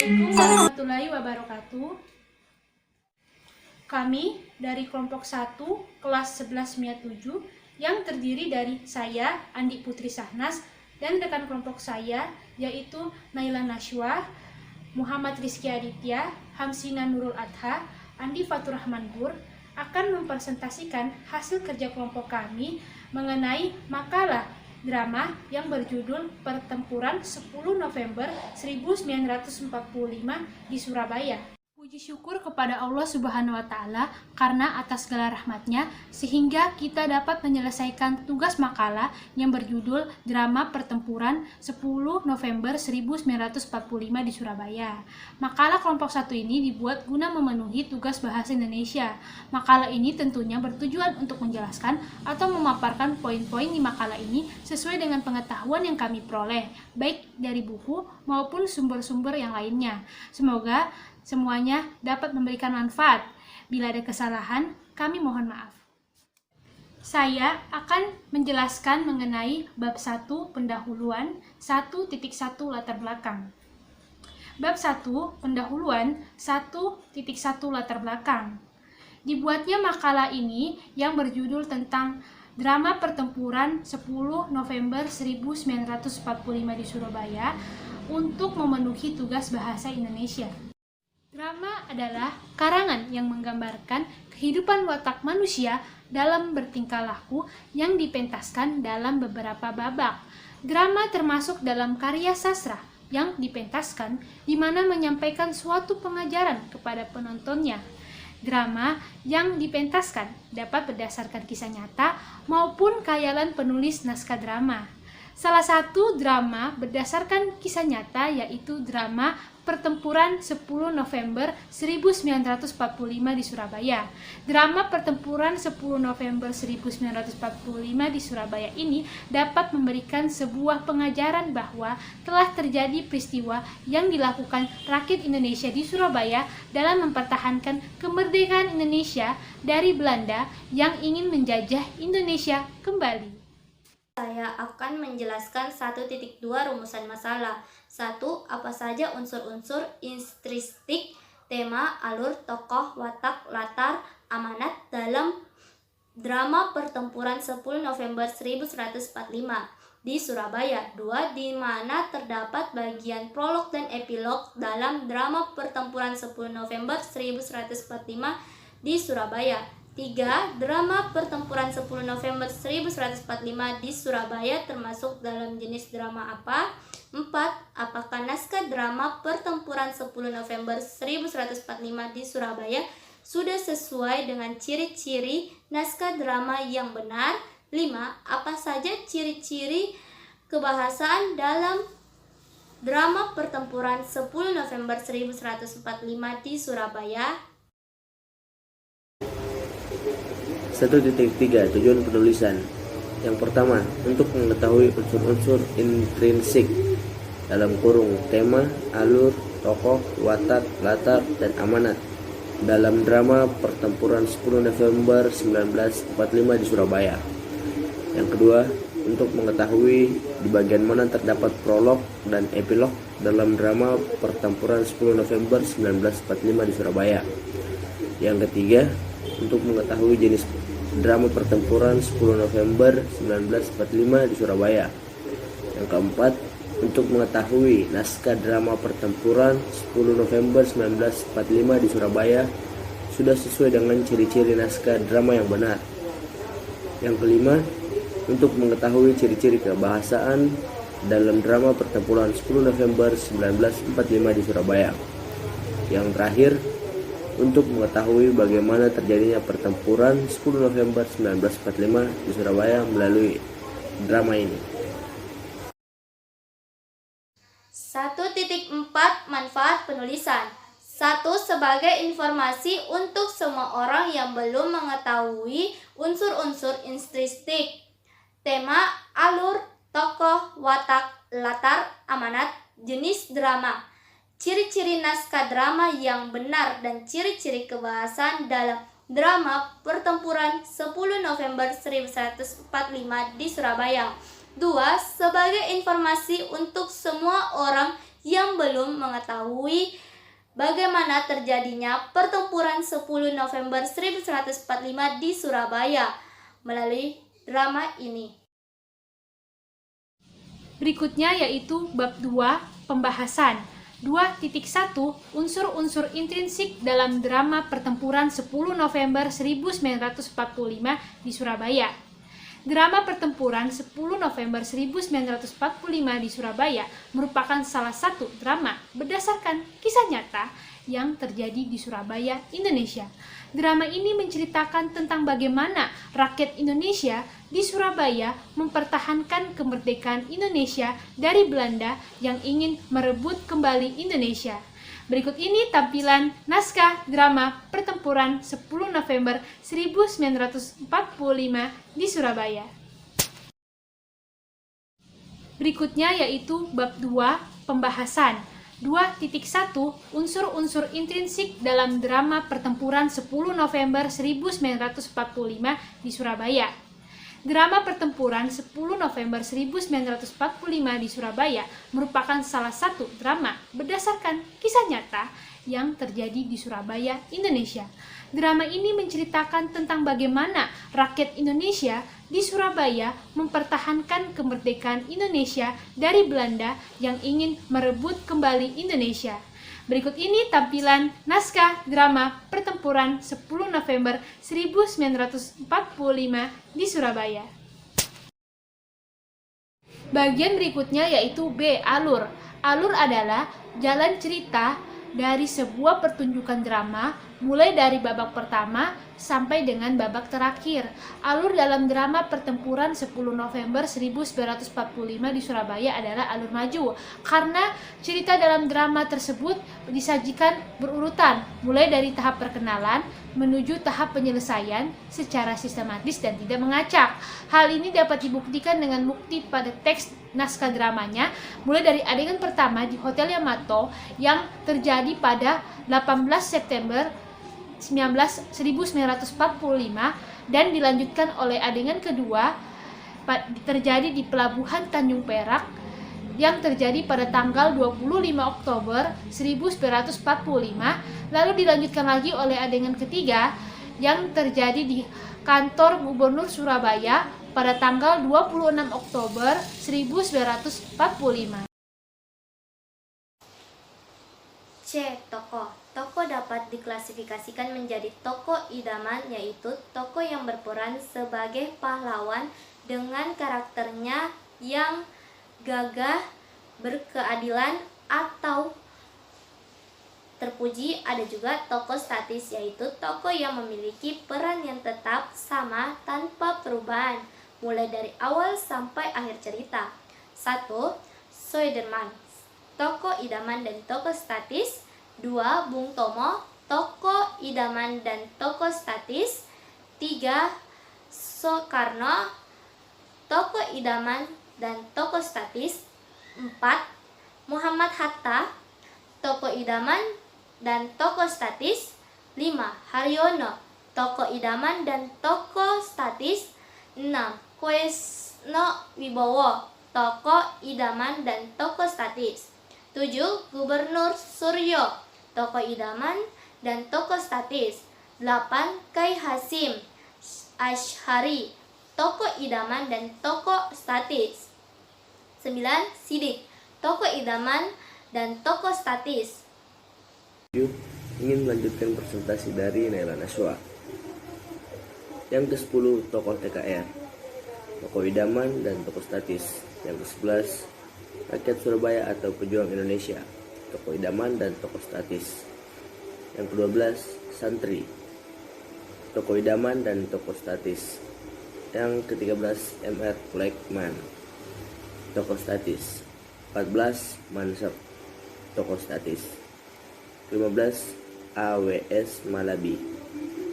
Assalamualaikum warahmatullahi wabarakatuh. Kami dari kelompok 1 kelas 11 MIA 7 yang terdiri dari saya, Andi Putri Sahnas, dan rekan kelompok saya yaitu Naila Nashwa, Muhammad Rizky Aditya, Hamsina Nurul Adha, Andi Fatur Rahman Gur akan mempresentasikan hasil kerja kelompok kami mengenai makalah drama yang berjudul Pertempuran 10 November 1945 di Surabaya. Puji syukur kepada Allah Subhanahu wa Ta'ala karena atas segala rahmatnya sehingga kita dapat menyelesaikan tugas makalah yang berjudul Drama Pertempuran 10 November 1945 di Surabaya. Makalah kelompok 1 ini dibuat guna memenuhi tugas bahasa Indonesia. Makalah ini tentunya bertujuan untuk menjelaskan atau memaparkan poin-poin di makalah ini sesuai dengan pengetahuan yang kami peroleh, baik dari buku maupun sumber-sumber yang lainnya. Semoga semuanya dapat memberikan manfaat. Bila ada kesalahan, kami mohon maaf. Saya akan menjelaskan mengenai bab 1 pendahuluan 1.1 latar belakang. Bab 1 pendahuluan 1.1 latar belakang. Dibuatnya makalah ini yang berjudul tentang Drama Pertempuran 10 November 1945 di Surabaya untuk memenuhi tugas bahasa Indonesia. Drama adalah karangan yang menggambarkan kehidupan watak manusia dalam bertingkah laku yang dipentaskan dalam beberapa babak. Drama termasuk dalam karya sastra yang dipentaskan di mana menyampaikan suatu pengajaran kepada penontonnya. Drama yang dipentaskan dapat berdasarkan kisah nyata maupun khayalan penulis naskah drama. Salah satu drama berdasarkan kisah nyata yaitu drama Pertempuran 10 November 1945 di Surabaya. Drama Pertempuran 10 November 1945 di Surabaya ini dapat memberikan sebuah pengajaran bahwa telah terjadi peristiwa yang dilakukan rakyat Indonesia di Surabaya dalam mempertahankan kemerdekaan Indonesia dari Belanda yang ingin menjajah Indonesia kembali. Saya akan menjelaskan 1.2 rumusan masalah. 1. Apa saja unsur-unsur intristik, tema, alur, tokoh, watak, latar, amanat dalam drama Pertempuran 10 November 1945 di Surabaya. 2. Di mana terdapat bagian prolog dan epilog dalam drama Pertempuran 10 November 1945 di Surabaya. 3. Drama Pertempuran 10 November 1945 di Surabaya termasuk dalam jenis drama apa? 4. Apakah naskah drama Pertempuran 10 November 1945 di Surabaya sudah sesuai dengan ciri-ciri naskah drama yang benar? 5. Apa saja ciri-ciri kebahasaan dalam drama Pertempuran 10 November 1945 di Surabaya? 1.3 Tujuan penulisan. Yang pertama, untuk mengetahui unsur-unsur intrinsik dalam kurung tema, alur, tokoh, watak, latar, dan amanat dalam drama Pertempuran 10 November 1945 di Surabaya. Yang kedua, untuk mengetahui di bagian mana terdapat prolog dan epilog dalam drama Pertempuran 10 November 1945 di Surabaya. Yang ketiga, untuk mengetahui jenis drama Pertempuran 10 November 1945 di Surabaya. Yang keempat, untuk mengetahui naskah drama Pertempuran 10 November 1945 di Surabaya sudah sesuai dengan ciri-ciri naskah drama yang benar. Yang kelima, untuk mengetahui ciri-ciri kebahasaan dalam drama Pertempuran 10 November 1945 di Surabaya. Yang terakhir, untuk mengetahui bagaimana terjadinya pertempuran 10 November 1945 di Surabaya melalui drama ini. 1.4 Manfaat penulisan. 1. Sebagai informasi untuk semua orang yang belum mengetahui unsur-unsur intristik, tema, alur, tokoh, watak, latar, amanat, jenis drama, ciri-ciri naskah drama yang benar dan ciri-ciri kebahasaan dalam drama Pertempuran 10 November 1945 di Surabaya. 2. Sebagai informasi untuk semua orang yang belum mengetahui bagaimana terjadinya pertempuran 10 November 1945 di Surabaya melalui drama ini. Berikutnya yaitu bab 2, pembahasan. 2.1 Unsur-unsur intrinsik dalam drama pertempuran 10 November 1945 di Surabaya. Drama pertempuran 10 November 1945 di Surabaya merupakan salah satu drama berdasarkan kisah nyata yang terjadi di Surabaya, Indonesia. Drama ini menceritakan tentang bagaimana rakyat Indonesia di Surabaya mempertahankan kemerdekaan Indonesia dari Belanda yang ingin merebut kembali Indonesia. Berikut ini tampilan naskah drama pertempuran 10 November 1945 di Surabaya. Berikutnya yaitu bab 2, pembahasan. 2.1 Unsur-unsur intrinsik dalam drama pertempuran 10 November 1945 di Surabaya. Drama pertempuran 10 November 1945 di Surabaya merupakan salah satu drama berdasarkan kisah nyata yang terjadi di Surabaya, Indonesia. Drama ini menceritakan tentang bagaimana rakyat Indonesia di Surabaya mempertahankan kemerdekaan Indonesia dari Belanda yang ingin merebut kembali Indonesia. Berikut ini tampilan naskah drama pertempuran 10 November 1945 di Surabaya. Bagian berikutnya yaitu B. Alur. Alur adalah jalan cerita dari sebuah pertunjukan drama mulai dari babak pertama sampai dengan babak terakhir. Alur dalam drama pertempuran 10 November 1945 di Surabaya adalah alur maju, karena cerita dalam drama tersebut disajikan berurutan mulai dari tahap perkenalan menuju tahap penyelesaian secara sistematis dan tidak mengacak. Hal ini dapat dibuktikan dengan bukti pada teks naskah dramanya, mulai dari adegan pertama di Hotel Yamato yang terjadi pada 18 September 1945 dan dilanjutkan oleh adegan kedua terjadi di Pelabuhan Tanjung Perak yang terjadi pada tanggal 25 Oktober 1945, lalu dilanjutkan lagi oleh adegan ketiga yang terjadi di Kantor Gubernur Surabaya pada tanggal 26 Oktober 1945. C. Tokoh. Tokoh dapat diklasifikasikan menjadi tokoh idaman, yaitu tokoh yang berperan sebagai pahlawan dengan karakternya yang gagah, berkeadilan, atau terpuji. Ada juga tokoh statis, yaitu tokoh yang memiliki peran yang tetap sama tanpa perubahan, mulai dari awal sampai akhir cerita. 1. Soederman, tokoh idaman dan tokoh statis. 2. Bung Tomo, tokoh idaman dan tokoh statis. 3. Soekarno, tokoh idaman dan tokoh statis. 4. Muhammad Hatta, tokoh idaman dan tokoh statis. 5. Haryono, tokoh idaman dan tokoh statis. 6. Koesno Wibowo, tokoh idaman dan tokoh statis. 7. Gubernur Suryo, tokoh idaman dan tokoh statis. 8. Kai Hasim Asy'ari, tokoh idaman dan tokoh statis. 9. Sidik, tokoh idaman dan tokoh statis. Ingin melanjutkan presentasi dari Naila Nashwa. Yang ke-10 tokoh TKR, tokoh idaman dan tokoh statis. Yang ke-11 rakyat Surabaya atau pejuang Indonesia, tokoh idaman dan tokoh statis. Yang ke-12 santri, tokoh idaman dan tokoh statis. Yang ke-13 MR Blackman, tokoh statis. 14 Mansur, tokoh statis. 15 AWS Malabi,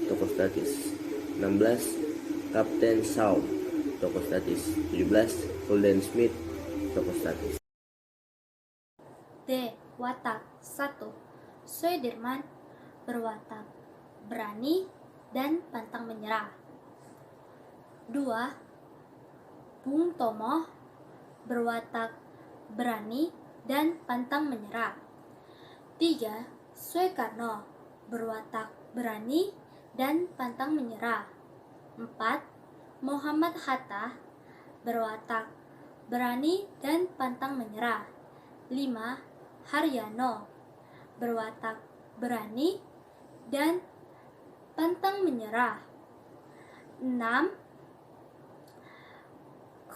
tokoh statis. 16 Kapten Saum, tokoh statis. 17 Golden Smith, tokoh statis. D. Watak. 1. Soederman berwatak berani dan pantang menyerah. 2. Bung Tomo berwatak berani dan pantang menyerah. 3. Soekarno, berwatak berani dan pantang menyerah. 4. Muhammad Hatta, berwatak berani dan pantang menyerah. 5. Haryono, berwatak berani dan pantang menyerah. 6.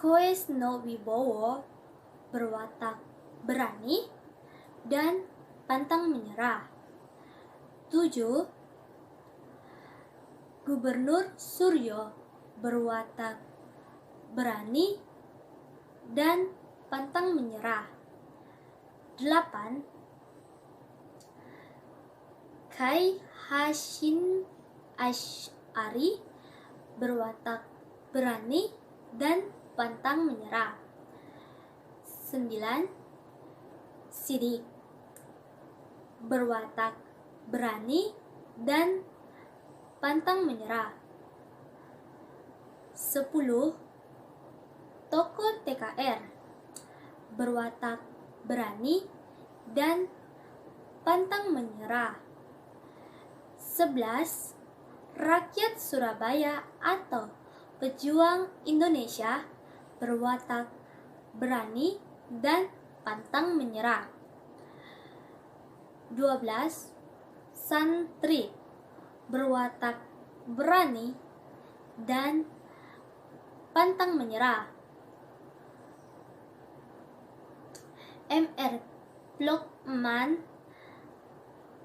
Koesnowibowo, berwatak berani dan pantang menyerah. 7. Gubernur Suryo, berwatak berani dan pantang menyerah. 8. Kai Hasyim Asy'ari, berwatak berani dan pantang menyerah. 9. Sidik, berwatak berani dan pantang menyerah. 10. Tokoh TKR, berwatak berani dan pantang menyerah. 11. Rakyat Surabaya atau pejuang Indonesia, berwatak berani dan pantang menyerah. 12. Santri, berwatak berani dan pantang menyerah. Mr. Blokman,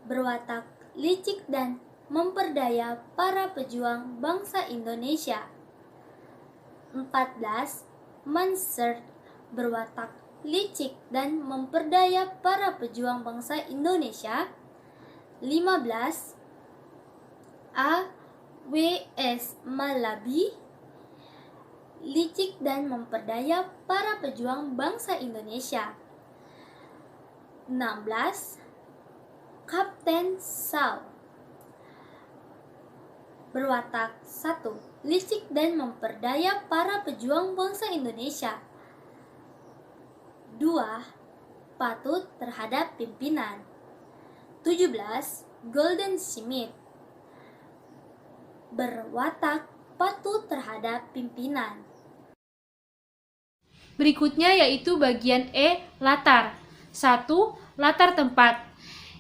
berwatak licik dan memperdaya para pejuang bangsa Indonesia. 14. Mansur, berwatak licik dan memperdaya para pejuang bangsa Indonesia. 15. A.W.S. Malabi, licik dan memperdaya para pejuang bangsa Indonesia. 16. Kapten Shaw, berwatak 1. Licik dan memperdaya para pejuang bangsa Indonesia. 2. Patuh terhadap pimpinan. 17. Golden Smith, berwatak patuh terhadap pimpinan. Berikutnya yaitu bagian E, latar. 1. Latar tempat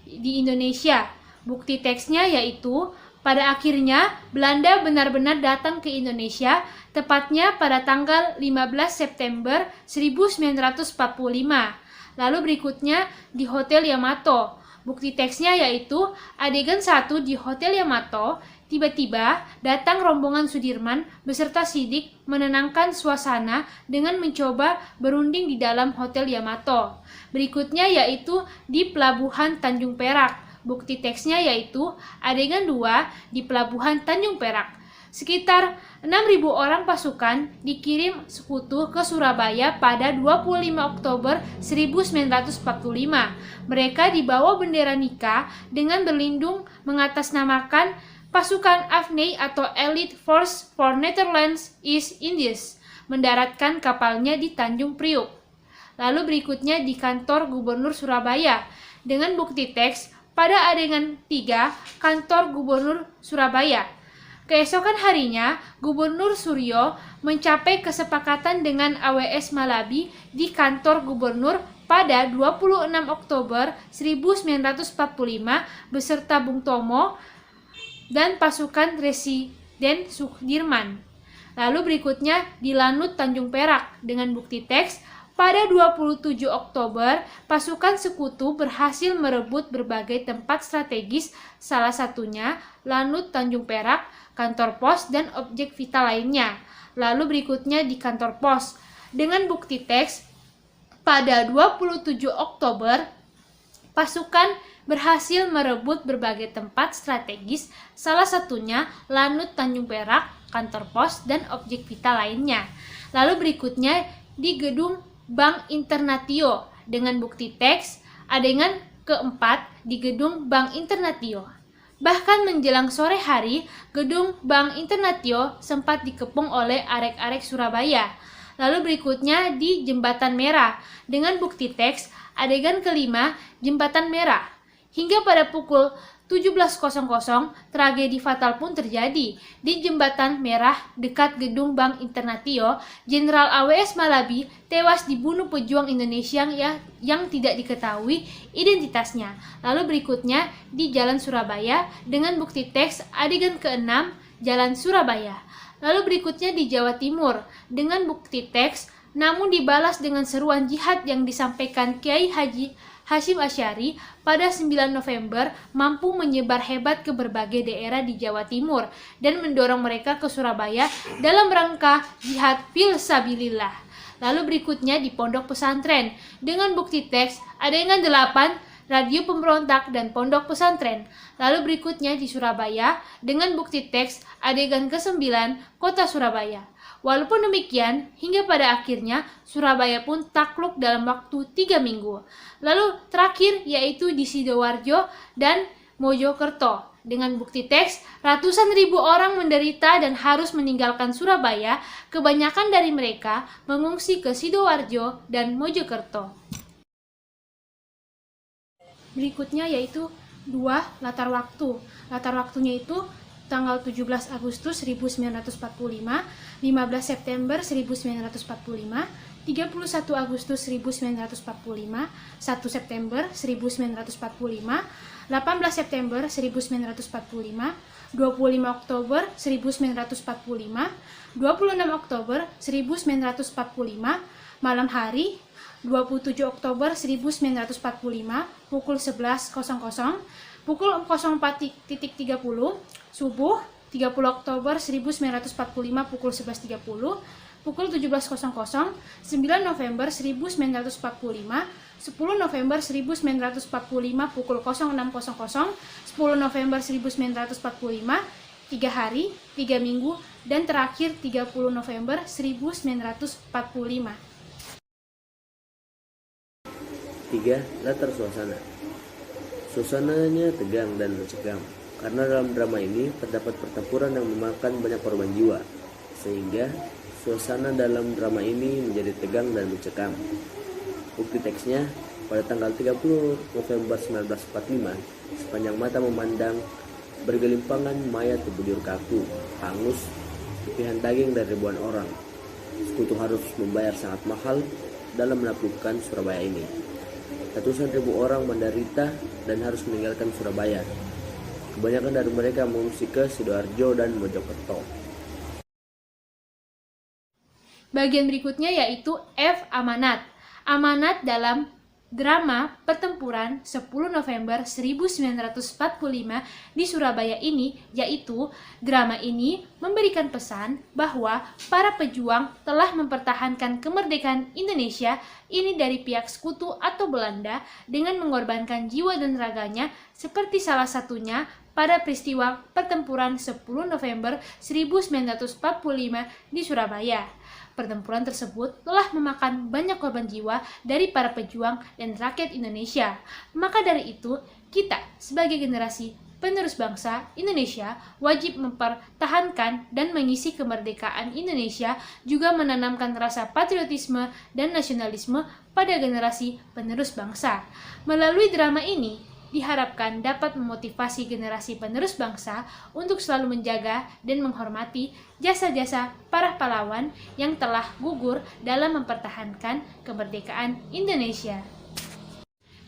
di Indonesia. Bukti teksnya yaitu pada akhirnya Belanda benar-benar datang ke Indonesia, tepatnya pada tanggal 15 September 1945. Lalu berikutnya di Hotel Yamato. Bukti teksnya yaitu adegan 1 di Hotel Yamato. Tiba-tiba datang rombongan Sudirman beserta Sidik menenangkan suasana dengan mencoba berunding di dalam Hotel Yamato. Berikutnya yaitu di Pelabuhan Tanjung Perak. Bukti teksnya yaitu adegan 2 di Pelabuhan Tanjung Perak. Sekitar 6.000 orang pasukan dikirim sekutu ke Surabaya pada 25 Oktober 1945. Mereka dibawa bendera Nika dengan berlindung mengatasnamakan pasukan Afnei atau Elite Force for Netherlands East Indies mendaratkan kapalnya di Tanjung Priuk. Lalu berikutnya di kantor Gubernur Surabaya dengan bukti teks pada adegan 3 kantor Gubernur Surabaya. Keesokan harinya, Gubernur Suryo mencapai kesepakatan dengan A.W.S. Malabi di kantor gubernur pada 26 Oktober 1945 beserta Bung Tomo dan pasukan Residen Sudirman. Lalu berikutnya di Lanut Tanjung Perak dengan bukti teks pada 27 Oktober pasukan sekutu berhasil merebut berbagai tempat strategis, salah satunya Lanut Tanjung Perak, kantor pos dan objek vital lainnya. Lalu berikutnya di kantor pos dengan bukti teks pada 27 Oktober pasukan berhasil merebut berbagai tempat strategis, salah satunya Lanut Tanjung Perak, kantor pos, dan objek vital lainnya. Lalu berikutnya di gedung Bank Internatio dengan bukti teks adegan keempat di gedung Bank Internatio. Bahkan menjelang sore hari, gedung Bank Internatio sempat dikepung oleh arek-arek Surabaya. Lalu berikutnya di Jembatan Merah dengan bukti teks adegan kelima Jembatan Merah. Hingga pada pukul 17.00 tragedi fatal pun terjadi di Jembatan Merah dekat gedung Bank Internatio. Jenderal AWS Malabi tewas dibunuh pejuang Indonesia yang tidak diketahui identitasnya. Lalu berikutnya di Jalan Surabaya dengan bukti teks adegan ke-6 Jalan Surabaya. Lalu berikutnya di Jawa Timur dengan bukti teks namun dibalas dengan seruan jihad yang disampaikan Kiai Haji Hasyim Asy'ari pada 9 November mampu menyebar hebat ke berbagai daerah di Jawa Timur dan mendorong mereka ke Surabaya dalam rangka jihad fisabilillah. Lalu berikutnya di Pondok Pesantren dengan bukti teks adegan 8 Radio Pemberontak dan Pondok Pesantren. Lalu berikutnya di Surabaya dengan bukti teks adegan ke-9 Kota Surabaya. Walaupun demikian, hingga pada akhirnya Surabaya pun takluk dalam waktu 3 minggu. Lalu terakhir yaitu di Sidoarjo dan Mojokerto. Dengan bukti teks, ratusan ribu orang menderita dan harus meninggalkan Surabaya. Kebanyakan dari mereka mengungsi ke Sidoarjo dan Mojokerto. Berikutnya yaitu 2 latar waktu. Latar waktunya itu tanggal 17 Agustus 1945, 15 September 1945, 31 Agustus 1945, 1 September 1945, 18 September 1945, 25 Oktober 1945, 26 Oktober 1945, malam hari 27 Oktober 1945 pukul 11.00, pukul 04.30, subuh 30 Oktober 1945 pukul 11.30, pukul 17.00, 9 November 1945, 10 November 1945 pukul 06.00, 10 November 1945, 3 hari, 3 minggu, dan terakhir 30 November 1945. 3. Latar suasana. Suasananya tegang dan mencekam, karena dalam drama ini terdapat pertempuran yang memakan banyak korban jiwa, sehingga suasana dalam drama ini menjadi tegang dan mencekam. Bukti teksnya, pada tanggal 30 November 1945, sepanjang mata memandang bergelimpangan mayat berbujur kaku, hangus, tepihan daging dari ribuan orang. Sekutu harus membayar sangat mahal dalam menaklukkan Surabaya ini. Ratusan ribu orang menderita dan harus meninggalkan Surabaya. Kebanyakan dari mereka mengungsi ke Sidoarjo dan Mojokerto. Bagian berikutnya yaitu F. Amanat. Amanat dalam drama pertempuran 10 November 1945 di Surabaya ini, yaitu drama ini memberikan pesan bahwa para pejuang telah mempertahankan kemerdekaan Indonesia ini dari pihak sekutu atau Belanda dengan mengorbankan jiwa dan raganya, seperti salah satunya pada peristiwa pertempuran 10 November 1945 di Surabaya. Pertempuran tersebut telah memakan banyak korban jiwa dari para pejuang dan rakyat Indonesia. Maka dari itu, kita sebagai generasi penerus bangsa Indonesia wajib mempertahankan dan mengisi kemerdekaan Indonesia, juga menanamkan rasa patriotisme dan nasionalisme pada generasi penerus bangsa. Melalui drama ini, diharapkan dapat memotivasi generasi penerus bangsa untuk selalu menjaga dan menghormati jasa-jasa para pahlawan yang telah gugur dalam mempertahankan kemerdekaan Indonesia.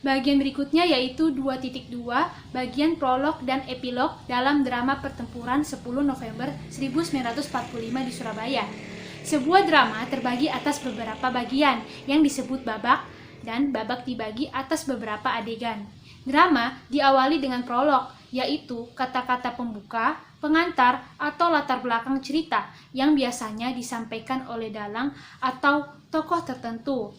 Bagian berikutnya yaitu 2.2 bagian prolog dan epilog dalam drama pertempuran 10 November 1945 di Surabaya. Sebuah drama terbagi atas beberapa bagian yang disebut babak, dan babak dibagi atas beberapa adegan. Drama diawali dengan prolog, yaitu kata-kata pembuka, pengantar, atau latar belakang cerita yang biasanya disampaikan oleh dalang atau tokoh tertentu.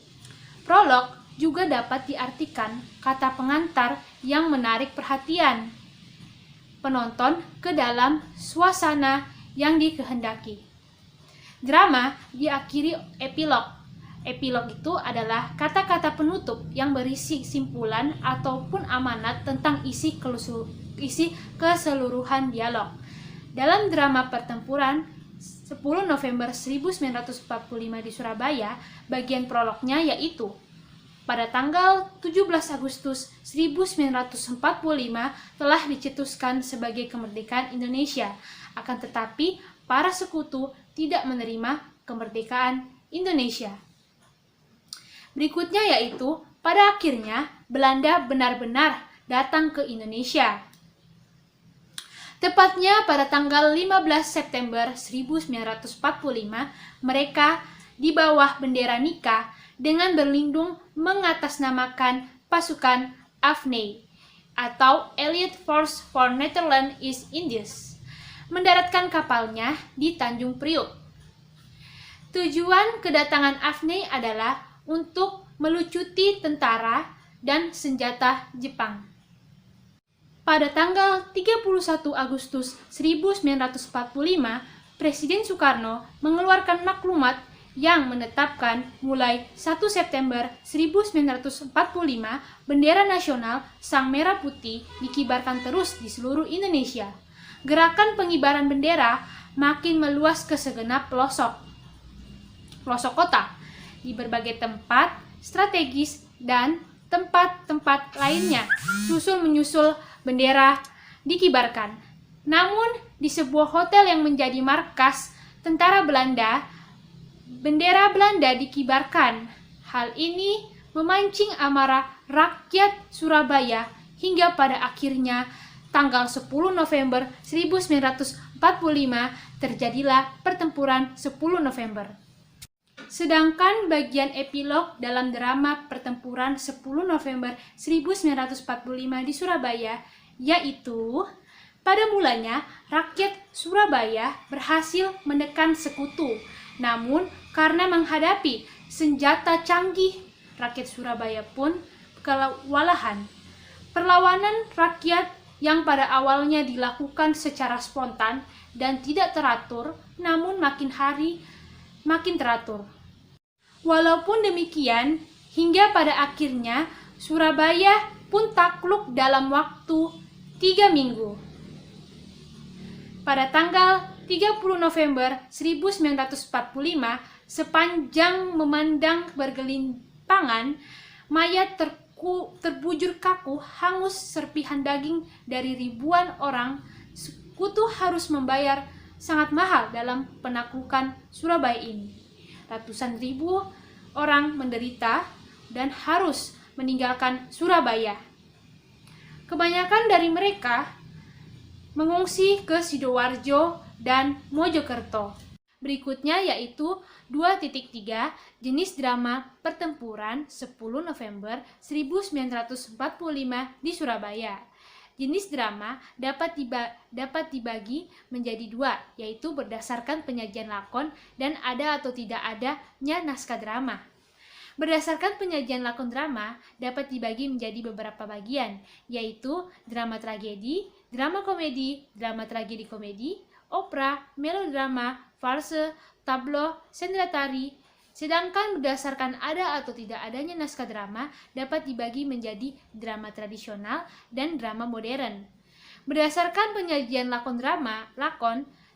Prolog juga dapat diartikan kata pengantar yang menarik perhatian penonton ke dalam suasana yang dikehendaki. Drama diakhiri epilog. Epilog itu adalah kata-kata penutup yang berisi simpulan ataupun amanat tentang isi keseluruhan dialog. Dalam drama pertempuran 10 November 1945 di Surabaya, bagian prolognya yaitu pada tanggal 17 Agustus 1945 telah dicetuskan sebagai kemerdekaan Indonesia. Akan tetapi, para sekutu tidak menerima kemerdekaan Indonesia. Berikutnya yaitu, pada akhirnya Belanda benar-benar datang ke Indonesia. Tepatnya pada tanggal 15 September 1945, mereka di bawah bendera Nika dengan berlindung mengatasnamakan pasukan AFNI atau Allied Force for Netherlands East Indies, mendaratkan kapalnya di Tanjung Priok. Tujuan kedatangan AFNI adalah untuk melucuti tentara dan senjata Jepang. Pada tanggal 31 Agustus 1945, Presiden Soekarno mengeluarkan maklumat yang menetapkan mulai 1 September 1945 bendera nasional Sang Merah Putih dikibarkan terus di seluruh Indonesia. Gerakan pengibaran bendera makin meluas ke segenap pelosok kota di berbagai tempat strategis dan tempat-tempat lainnya. Susul-menyusul bendera dikibarkan. Namun, di sebuah hotel yang menjadi markas tentara Belanda, bendera Belanda dikibarkan. Hal ini memancing amarah rakyat Surabaya hingga pada akhirnya tanggal 10 November 1945 terjadilah pertempuran 10 November. Sedangkan bagian epilog dalam drama pertempuran 10 November 1945 di Surabaya yaitu pada mulanya rakyat Surabaya berhasil menekan sekutu. Namun karena menghadapi senjata canggih, rakyat Surabaya pun kewalahan. Perlawanan rakyat yang pada awalnya dilakukan secara spontan dan tidak teratur, namun makin hari makin teratur. Walaupun demikian, hingga pada akhirnya Surabaya pun takluk dalam waktu 3 minggu. Pada tanggal 30 November 1945, sepanjang memandang bergelimpangan, mayat terbujur kaku, hangus serpihan daging dari ribuan orang, sekutu harus membayar sangat mahal dalam penaklukan Surabaya ini. Ratusan ribu orang menderita dan harus meninggalkan Surabaya. Kebanyakan dari mereka mengungsi ke Sidoarjo dan Mojokerto. Berikutnya yaitu 2.3 jenis drama pertempuran 10 November 1945 di Surabaya. Jenis drama dapat dibagi menjadi 2, yaitu berdasarkan penyajian lakon dan ada atau tidak adanya naskah drama. Berdasarkan penyajian lakon drama dapat dibagi menjadi beberapa bagian, yaitu drama tragedi, drama komedi, drama tragedi komedi, opera, melodrama, farse, tablo, sendera tari. Sedangkan berdasarkan ada atau tidak adanya naskah drama dapat dibagi menjadi drama tradisional dan drama modern. Berdasarkan penyajian lakon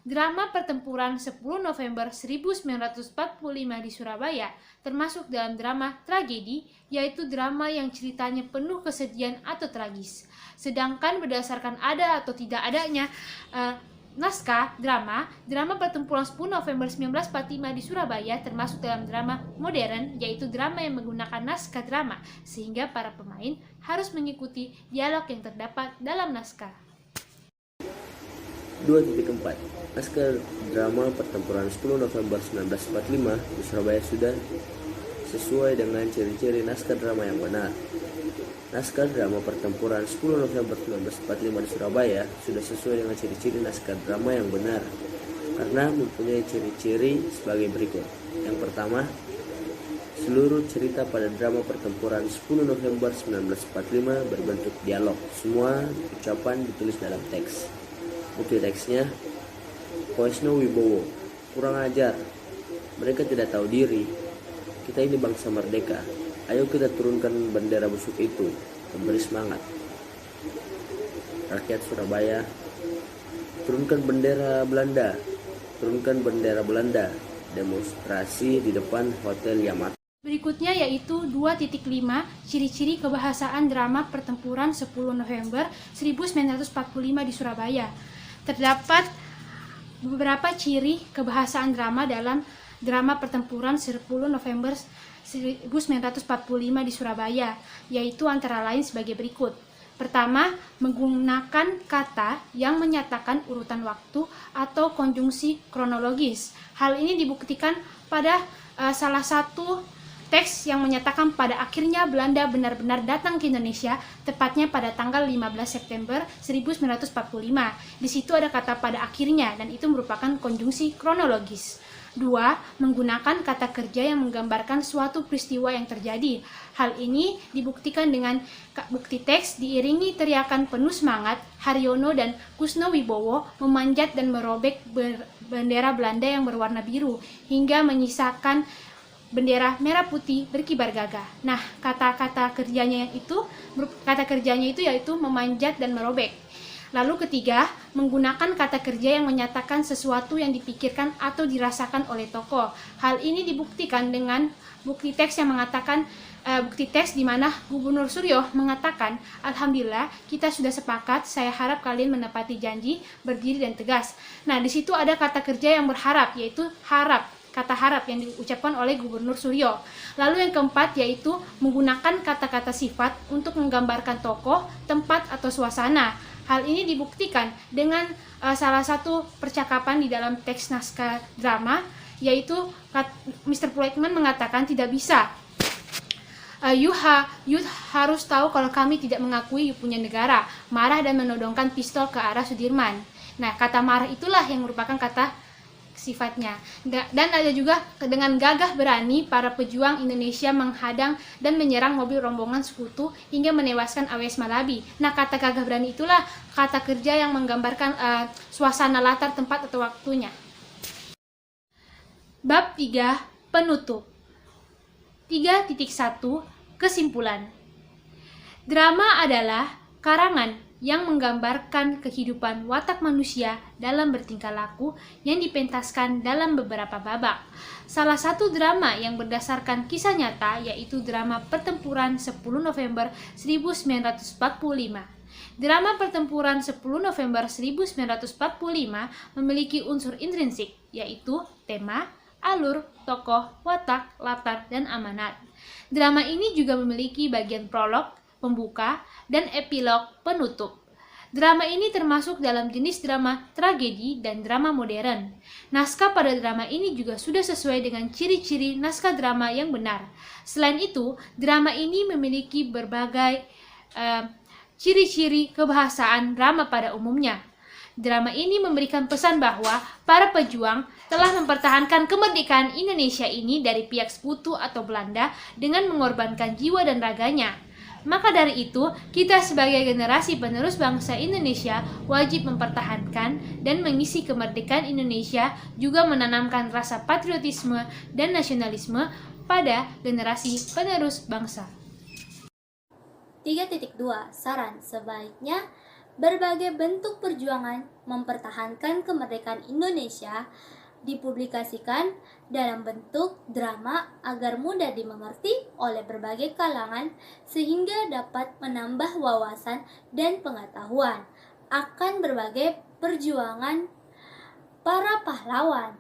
drama pertempuran 10 November 1945 di Surabaya termasuk dalam drama tragedi, yaitu drama yang ceritanya penuh kesedihan atau tragis. Sedangkan berdasarkan ada atau tidak adanya naskah drama pertempuran 10 November 1945 di Surabaya termasuk dalam drama modern, yaitu drama yang menggunakan naskah drama sehingga para pemain harus mengikuti dialog yang terdapat dalam naskah. 2.4 Naskah drama pertempuran 10 November 1945 di Surabaya sudah sesuai dengan ciri-ciri naskah drama yang benar. Naskah drama pertempuran 10 November 1945 di Surabaya sudah sesuai dengan ciri-ciri naskah drama yang benar karena mempunyai ciri-ciri sebagai berikut. Yang pertama, seluruh cerita pada drama pertempuran 10 November 1945 berbentuk dialog. Semua ucapan ditulis dalam teks. Bukti teksnya, Koesno Wibowo, kurang ajar, mereka tidak tahu diri, kita ini bangsa merdeka. Ayo kita turunkan bendera busuk itu, memberi semangat. Rakyat Surabaya, turunkan bendera Belanda, turunkan bendera Belanda, demonstrasi di depan Hotel Yamato. Berikutnya yaitu 2.5 ciri-ciri kebahasaan drama pertempuran 10 November 1945 di Surabaya. Terdapat beberapa ciri kebahasaan drama dalam drama pertempuran 10 November 1945 di Surabaya, yaitu antara lain sebagai berikut. Pertama, menggunakan kata yang menyatakan urutan waktu atau konjungsi kronologis. Hal ini dibuktikan pada salah satu teks yang menyatakan pada akhirnya Belanda benar-benar datang ke Indonesia, tepatnya pada tanggal 15 September 1945. Di situ ada kata pada akhirnya, dan itu merupakan konjungsi kronologis. 2. Menggunakan kata kerja yang menggambarkan suatu peristiwa yang terjadi. Hal ini dibuktikan dengan bukti teks diiringi teriakan penuh semangat, Haryono dan Kusnowibowo memanjat dan merobek bendera Belanda yang berwarna biru, hingga menyisakan bendera merah putih berkibar gagah. Nah, kata kerjanya itu yaitu memanjat dan merobek. Lalu ketiga, menggunakan kata kerja yang menyatakan sesuatu yang dipikirkan atau dirasakan oleh tokoh. Hal ini dibuktikan dengan bukti teks yang mengatakan bukti teks di mana Gubernur Suryo mengatakan, "Alhamdulillah, kita sudah sepakat. Saya harap kalian menepati janji, berdiri dan tegas." Nah, di situ ada kata kerja yang berharap, yaitu harap. Kata harap yang diucapkan oleh Gubernur Suryo. Lalu yang keempat yaitu menggunakan kata-kata sifat untuk menggambarkan tokoh, tempat, atau suasana. Hal ini dibuktikan dengan salah satu percakapan di dalam teks naskah drama, yaitu Mr. Politeman mengatakan tidak bisa. You harus tahu kalau kami tidak mengakui you punya negara. Marah dan menodongkan pistol ke arah Sudirman. Nah, kata marah itulah yang merupakan kata sifatnya. Dan ada juga dengan gagah berani para pejuang Indonesia menghadang dan menyerang mobil rombongan sekutu hingga menewaskan A.W.S. Malabi. Nah, kata gagah berani itulah kata kerja yang menggambarkan suasana latar tempat atau waktunya. Bab 3. Penutup. 3.1 Kesimpulan. Drama adalah karangan yang menggambarkan kehidupan watak manusia dalam bertingkah laku yang dipentaskan dalam beberapa babak. Salah satu drama yang berdasarkan kisah nyata yaitu drama Pertempuran 10 November 1945. Drama Pertempuran 10 November 1945 memiliki unsur intrinsik, yaitu tema, alur, tokoh, watak, latar, dan amanat. Drama ini juga memiliki bagian prolog, pembuka, dan epilog penutup. Drama ini termasuk dalam jenis drama tragedi dan drama modern. Naskah pada drama ini juga sudah sesuai dengan ciri-ciri naskah drama yang benar. Selain itu, drama ini memiliki berbagai ciri-ciri kebahasaan drama pada umumnya. Drama ini memberikan pesan bahwa para pejuang telah mempertahankan kemerdekaan Indonesia ini dari pihak sekutu atau Belanda dengan mengorbankan jiwa dan raganya. Maka dari itu, kita sebagai generasi penerus bangsa Indonesia wajib mempertahankan dan mengisi kemerdekaan Indonesia, juga menanamkan rasa patriotisme dan nasionalisme pada generasi penerus bangsa. 3.2 Saran sebaiknya berbagai bentuk perjuangan mempertahankan kemerdekaan Indonesia dipublikasikan dalam bentuk drama agar mudah dimengerti oleh berbagai kalangan sehingga dapat menambah wawasan dan pengetahuan akan berbagai perjuangan para pahlawan